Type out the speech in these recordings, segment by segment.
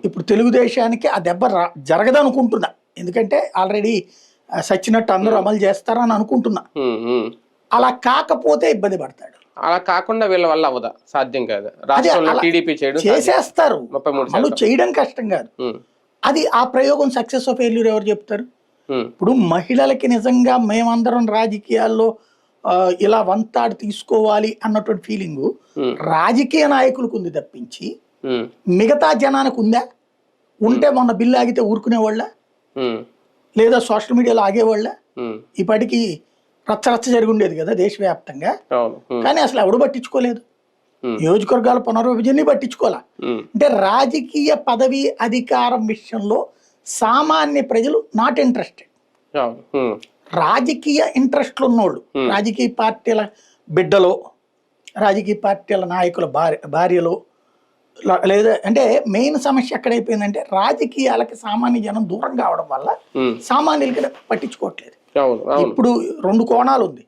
ఇప్పుడు తెలుగుదేశానికి ఆ దెబ్బ జరగదనుకుంటున్నా. ఎందుకంటే ఆల్రెడీ సచ్చినట్టు అందరూ అమలు చేస్తారని అనుకుంటున్నా. అలా కాకపోతే ఇబ్బంది పడతాడు. అలా కాకుండా వీళ్ళ వల్ల అవ్వదా? సాధ్యం కాదు. రాష్ట్రంలో టీడీపీ చేసేస్తారు, అమలు చేయడం కష్టం కాదు. అది ఆ ప్రయోగం సక్సెస్ ఆఫ్ ఫెయిల్యూర్ ఎవరు చెప్తారు? ఇప్పుడు మహిళలకి నిజంగా మేమందరం రాజకీయాల్లో ఇలా వంతాడు తీసుకోవాలి అన్నటువంటి ఫీలింగు రాజకీయ నాయకులకు ఉంది తప్పించి మిగతా జనానికి ఉందా? ఉంటే మొన్న బిల్లు ఆగితే ఊరుకునేవాళ్ళ, లేదా సోషల్ మీడియాలో ఆగేవాళ్ళ? ఇప్పటికి రచ్చరచ్చ జరిగి ఉండేది కదా దేశవ్యాప్తంగా. కానీ అసలు ఎవడు పట్టించుకోలేదు. నియోజకవర్గాల పునర్విభజనని పట్టించుకోవాలా. అంటే రాజకీయ పదవి అధికారం విషయంలో సామాన్య ప్రజలు నాట్ ఇంట్రెస్టెడ్. రాజకీయ ఇంట్రెస్ట్లు ఉన్నోళ్ళు, రాజకీయ పార్టీల బిడ్డలో, రాజకీయ పార్టీల నాయకుల భార్యలో, లేదా అంటే మెయిన్ సమస్య ఎక్కడైపోయిందంటే రాజకీయాలకి సామాన్య జనం దూరం కావడం వల్ల సామాన్యులకి పట్టించుకోవట్లేదు. ఇప్పుడు రెండు కోణాలు ఉంది.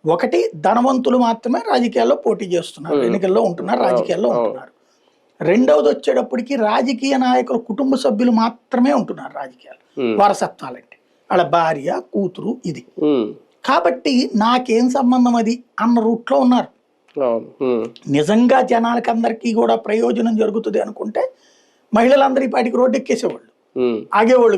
ఒకటి, ధనవంతులు మాత్రమే రాజకీయాల్లో పోటీ చేస్తున్నారు, ఎన్నికల్లో ఉంటున్నారు, రాజకీయాల్లో ఉంటున్నారు. రెండవది వచ్చేటప్పటికి రాజకీయ నాయకుల కుటుంబ సభ్యులు మాత్రమే ఉంటున్నారు రాజకీయాలు, వారసత్వాలంటే వాళ్ళ భార్య కూతురు ఇది. కాబట్టి నాకేం సంబంధం అది అన్న రూట్లో ఉన్నారు. నిజంగా జనాలకి అందరికీ కూడా ప్రయోజనం జరుగుతుంది అనుకుంటే మహిళలందరూ ఈ పాటికి రోడ్డు ఎక్కేసేవాళ్ళు, ఆగేవాళ్ళు.